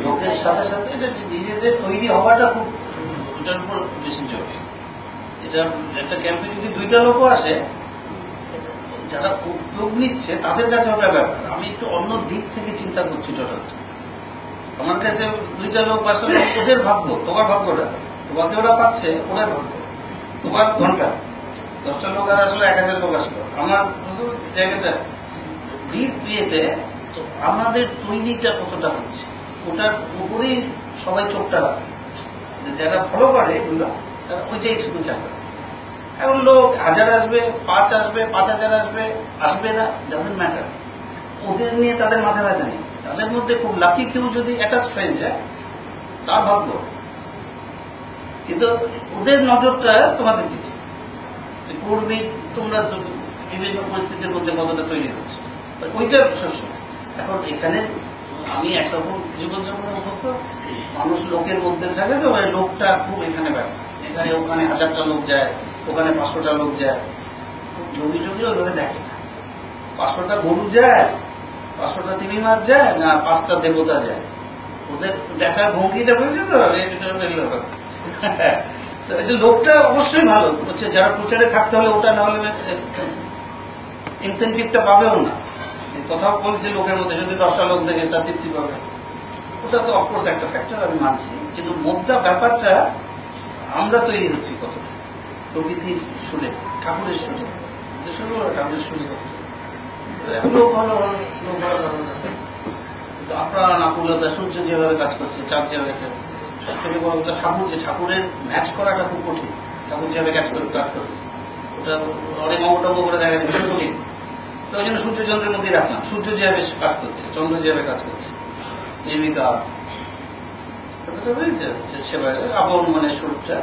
লোকের সাথে সাথে এটা নিজেদের তৈরি হওয়াটা খুব এটার উপর বেশি জরুরি। এটা একটা ক্যাম্পে যদি 2টা লোকও আসে, যারা উদ্যোগ নিচ্ছে তাদের কাছে ওটা ব্যাপার। আমি একটু অন্য দিক থেকে চিন্তা করছি টোটালটা। আমার কাছে 2টা লোক আসলে ওদের ভাগ্য, তোমার ভাগ্যটা, তোমাকে ওরা পাচ্ছে ওদের ভাগ্য, তোমার ঘন্টা 10টা লোক আর আসলে 1000 লোক আসলো। আমার জায়গাটা ডিপ ইয়েতে তো আমাদের তৈরিটা কতটা হচ্ছে ওটার উপরেই সবাই চোখটা রাখে। যারা ফলো করে এগুলো তারা ওইটাই শুধু খেয়াল করে। এখন লোক 1000 আসবে, 5 আসবে, 5000 আসবে, আসবে না, ডাজন্ট ম্যাটার। ওদের নিয়ে তাদের মাথা ব্যথা নেই। তাদের মধ্যে খুব লাকি কেউ যদি অ্যাটাচ হয়ে যায় তার ভাগ্য, কিন্তু ওদের নজরটা তোমাদের দিকে। কর্মী তোমরা বিভিন্ন পরিস্থিতির মধ্যে কতটা তৈরি হচ্ছে ওইটা শস্য। এখন এখানে আমি একরকম জীবনযাপন অবস্থ, মানুষ লোকের মধ্যে থাকে তো লোকটা খুব এখানে ব্যাপার। এখানে ওখানে 1000টা লোক যায়, ওখানে 500টা লোক যায়, খুব জমি জমি ওইভাবে দেখে না। 500টা গরু যায়, 500টা তিমি মাছ যায় না 5টা দেবতা যায়, ওদের দেখার ভঙ্গিটা বুঝছে তো। তো লোকটা অবশ্যই ভালো হচ্ছে, যারা প্রচারে থাকতে হলে ওটা না হলে ইনসেন্টিভটা পাবেও না। কোথাও বলছে লোকের মধ্যে যদি 10টা লোক দেখে তার তৃপ্তি পাবে, ওটা তো অফকোর্স একটা ফ্যাক্টর, আমি মানছি। কিন্তু মোদ্দা ব্যাপারটা আমরা তৈরি হচ্ছি কতটা প্রকৃতির সুরে, ঠাকুরের সুরে, ঠাকুরের সুরে কতটা লোক ভালো লোক ভালো আপনারা নাকুলতা, সূর্য যেভাবে কাজ করছে, চাঁদ যেভাবে সব থেকে বড় কথা ঠাকুর, যে ঠাকুরের ম্যাচ করাটা খুব কঠিন। ঠাকুর যেভাবে কাজ করছে ওটা অনেক অঙ্গটঙ্গ করে দেখা যায় ভীষণ কঠিন। তো ওই জন্য সূর্য চন্দ্রের মধ্যে রাখলাম। সূর্য যেভাবে কাজ করছে, চন্দ্র যেভাবে কাজ করছে, নির্মিকা কথাটা বুঝেছে, সেভাবে আপন মানে স্বরূপটা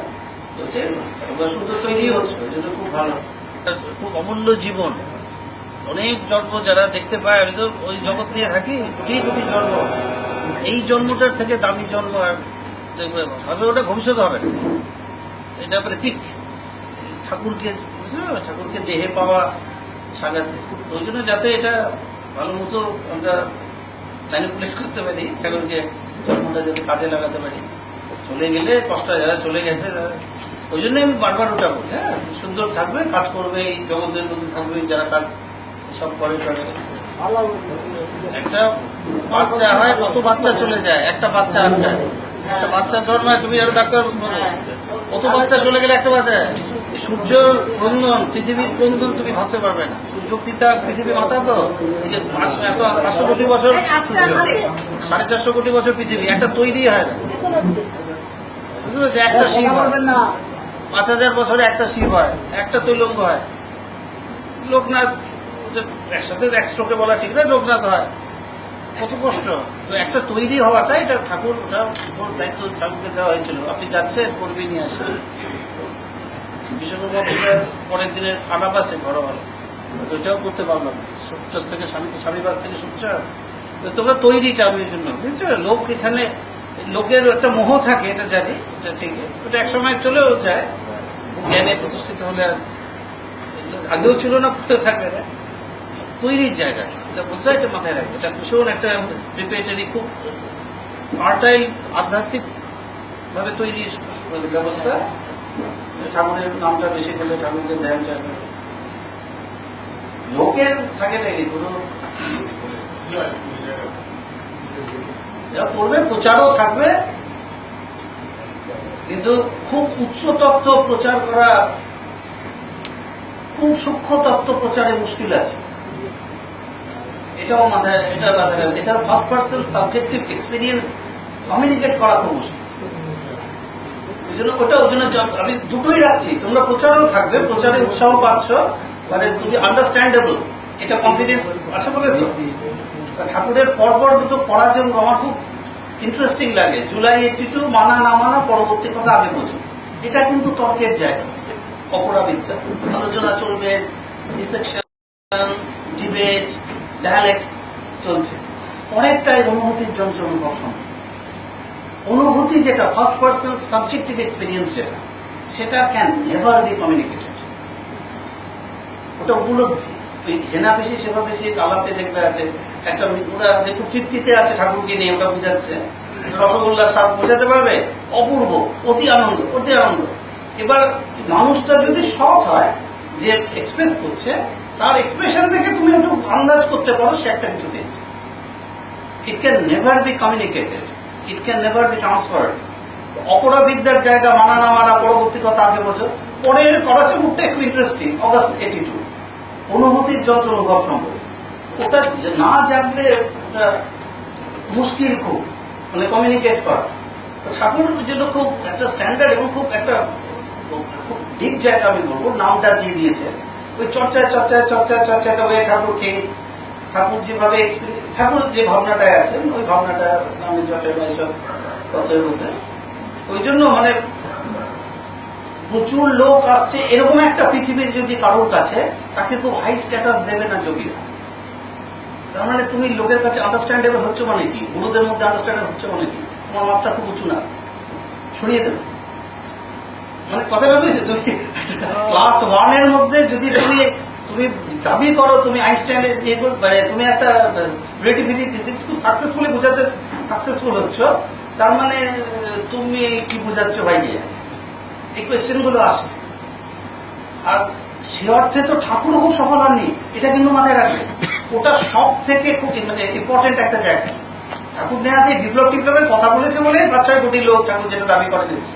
সুন্দর তৈরি হচ্ছে। ওই জন্য খুব ভালো, খুব অমূল্য জীবন। অনেক জন্ম যারা দেখতে পায়, আমি তো ওই জগৎ নিয়ে থাকি, কোটি কোটি জন্ম, এই জন্মটার থেকে দামি জন্ম আর দেখবে হবে ওটা ভবিষ্যৎ হবে না। এটা মানে পিক ঠাকুরকে, বুঝতে পারবে, ঠাকুরকে দেহে পাওয়া সাজাতে। ওই জন্য যাতে এটা ভালো মতো আমরা ম্যানিপুলেট করতে পারি, ঠাকুরকে জন্মটা যাতে কাজে লাগাতে পারি। চলে গেলে কষ্ট, যারা চলে গেছে ওই জন্য আমি বারবার ওটা বলি, হ্যাঁ সুন্দর থাকবে, কাজ করবে, এই জগতের মধ্যে থাকবে, যারা কাজ সব করে করে। একটা বাচ্চা হয়, কত বাচ্চা চলে যায়, একটা বাচ্চা আর যায়, একটা বাচ্চা জন্মায়, তুমি যারা ডাক্তার কত বাচ্চা চলে গেলে একটা বাচ্চা। সূর্য বন্ধন, পৃথিবীর বন্ধন তুমি ভাবতে পারবে না। সূর্য পিতা, পৃথিবী মাতা, তো এত 500 কোটি বছর সূর্য, 450 কোটি বছর পৃথিবী, একটা তৈরি হয় না, বুঝতে পারছি? একটা শিব হয়, 5000 বছরে একটা শিব হয়, একটা তৈলঙ্গ হয়। লোকনাথ একসাথে এক স্ট্রোকে বলা ঠিক না, লোকনাথ হয়, কত কষ্ট। তো একটা তৈরি হওয়াটা, এটা ঠাকুর, ওটা দায়িত্ব ঠাকুরকে দেওয়া হয়েছিল। আপনি যাচ্ছেন, করবি নিয়ে আসেন। বিশ্বকর্মা পূজার পরের দিনের আলাপ আছে ঘরোয়া, ওইটাও করতে পারলাম না। সূর্য থেকে স্বামীবার থেকে সূর্য, তোমরা তৈরিটা আমি জন্য বুঝছো। লোক এখানে লোকের একটা মোহ থাকে, এটা জানি, এটা ঠিক, ওটা একসময় চলেও যায়। জ্ঞানে প্রতিষ্ঠিত হলে আগেও ছিল না, পড়ে থাকবে না। তৈরির জায়গা এটা বুঝতে, এটা মাথায় রাখবে। এটা ভীষণ একটা প্রিপারেটরি, খুব ফার্টাইল আধ্যাত্মিক ভাবে তৈরি ব্যবস্থা। ঠাকুরের নামটা বেশি করলে ঠাকুরকে ধ্যান চাইবে, লোকের থাকে নাকি কোনো যা করবে, প্রচারও থাকবে, কিন্তু খুব উচ্চ তত্ত্ব প্রচার করা, খুব সূক্ষ্ম তত্ত্ব প্রচারে মুশকিল আছে। এটাও মাথায়, এটা মাথায় রাখবে। এটা first person subjective experience communicate করা খুব মুশকিল। ওই জন্য আমি দুটোই রাখছি। তোমরা প্রচারও থাকবে, প্রচারে উৎসাহ পাচ্ছ, মানে তুমি আন্ডারস্ট্যান্ডেবল, এটা কনফিডেন্স আছে বলে তো। ঠাকুরের পরপর দুটো পড়া যে আমার খুব ইন্টারেস্টিং লাগে। জুলাই 82 মানা না মানা, পরবর্তী কথা আগে বোঝো। এটা কিন্তু তর্কের জায়গা, অপরাবিদ্যা, আলোচনা চলবে, ডিসেকশন, ডিবেট, ডায়ালেক্স চলছে। অনেকটাই অনুভূতির যন্ত্র অনুভব সম্ভব। অনুভূতি যেটা ফার্স্ট পার্সন সাবজেক্টিভ এক্সপিরিয়েন্স, যেটা সেটা ক্যান নেভার বি কমিউনিকেটেড। ওটা উপলব্ধি। ওই হেনা বেশি সেবা বেশি আলাপে দেখবে আছে একটা, ওরা যে খুব তৃপ্তিতে আছে ঠাকুরকে নিয়ে, ওটা বুঝাচ্ছে, রসগোল্লার স্বাদ বোঝাতে পারবে? অপূর্ব, অতি আনন্দ, অতি আনন্দ। এবার মানুষটা যদি সৎ হয়, যে এক্সপ্রেস করছে, তার এক্সপ্রেশন থেকে তুমি একটু আন্দাজ করতে পারো সে একটা কিছু পেয়েছে। It can never be communicated, it can never be transferred. অপরাবিদ্যার জায়গা মানা না মানা পরবর্তী কথা আগে বোঝো। পরের করাচ্ছে মুখটা একটু ইন্টারেস্টিং, অগাস্ট 82 অনুভূতির যন্ত্র অনুভব সম্ভব। ওটা না জানলে ওটা মুশকিল খুব, মানে কমিউনিকেট করা। ঠাকুর জন্য খুব একটা স্ট্যান্ডার্ড এবং খুব একটা খুব ডিপ জায়গা আমি বলবো, নামটা দিয়ে দিয়েছে। ওই চর্চায় চর্চায় চর্চায় চর্চায় তবে ঠাকুর কিংস, ঠাকুর যেভাবে ঠাকুর যে ভাবনাটায় আছেন ওই ভাবনাটা আমি জটের বা এইসব তত্ত্বের মধ্যে। ওই জন্য মানে প্রচুর লোক আসছে, এরকম একটা পৃথিবীর যদি কারোর কাছে, তাকে খুব হাই স্ট্যাটাস দেবে না যোগীরা। তার মানে তুমি লোকের কাছে আন্ডারস্ট্যান্ডেবল হচ্ছে মানে কি, গুরুদের মধ্যে আন্ডারস্ট্যান্ডেবল হচ্ছে মানে কি, তোমার মাপটা খুব উঁচু না, সরিয়ে দেবে। মানে কথাটা বুঝেছো? তুমি ক্লাস 1 এর মধ্যে যদি তুমি দাবি করো তুমি আইনস্টাইনের মানে তুমি একটা রিলেটিভিটি ফিজিক্স খুব সাকসেসফুলি বোঝাতে সাকসেসফুল হচ্ছ, তার মানে তুমি কি বোঝাচ্ছ ভাই নিয়ে, এই কোয়েশ্চেন গুলো আসে। আর সে অর্থে তো ঠাকুরও খুব সফল হননি, এটা কিন্তু মাথায় রাখবে। ওটা সব থেকে খুব মানে ইম্পর্টেন্ট একটা জায়গা। ঠাকুর নেহাতে বিপ্লবের কথা বলেছে বলে 5-6 কোটি লোক ঠাকুর যেটা দাবি করে দিচ্ছে,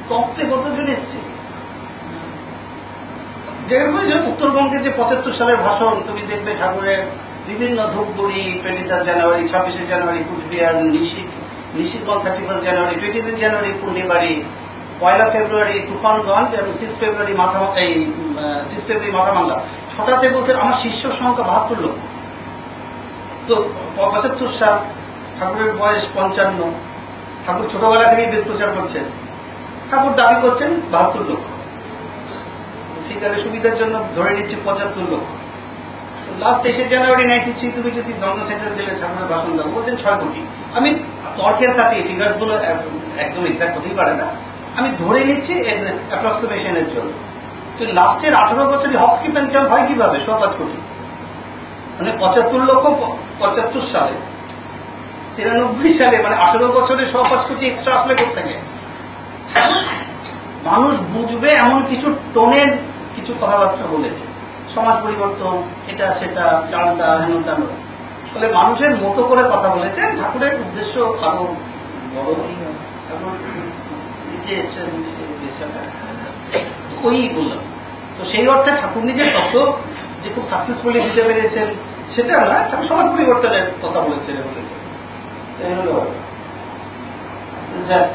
তত্ত্বে কতজন এসছে। উত্তরবঙ্গে যে 75 সালের ভাষণ তুমি দেখবে ঠাকুরের বিভিন্ন ধূপগুড়ি, 23 জানুয়ারি, 26 জানুয়ারি কুচবিহার, নিশিতগঞ্জ 31 জানুয়ারি, 23 জানুয়ারি পুন্ডিবাড়ি, 1 ফেব্রুয়ারি তুফানগঞ্জ এবং 6 ফেব্রুয়ারি মাথাভাঙ্গা। 6টাতে বলছেন আমার শিষ্য সংখ্যা 72 লক্ষ। তো 75 সাল, ঠাকুরের বয়স 55, ঠাকুর ছোটবেলা থেকেই বেদ প্রচার করছেন, ঠাকুর দাবি করছেন 72 লক্ষ। ফিগারের সুবিধার জন্য ধরে নিচ্ছি 75 লক্ষ। লাস্ট 23 জানুয়ারি 93 তুমি যদি দমদম সেন্ট্রাল জেলে ঠাকুরের ভাষণ দাও বলছেন 6 কোটি। আমি তর্কের খাতে ফিগার্স গুলো একদম এক্সাক্ট হতেই পারে না, আমি ধরে নিচ্ছি অ্যাপ্রক্সিমেশনের জন্য। তো লাস্টের 18 বছরই হপস্কি পেনশন হয় কিভাবে 5 কোটি, মানে 75 লক্ষ 75 সালে, 93 সালে মানে 18 বছরে 5 কোটি এক্সট্রা আসলে কোথেকে? মানুষ বুঝবে এমন কিছু টোনের কিছু কথাবার্তা বলেছে, সমাজ পরিবর্তন, এটা সেটা, চালটা হেনতা, বলে মানুষের মতো করে কথা বলেছেন। ঠাকুরের উদ্দেশ্য আরো বড়, ঠাকুর নিতে এসছেন ওই বললাম। তো সেই অর্থে ঠাকুর নিজের তত্ত্ব যে খুব সাকসেসফুলি দিতে পেরেছেন সেটা না, ঠাকুর সমাজ পরিবর্তনের কথা বলেছেন। এই হলো যাক।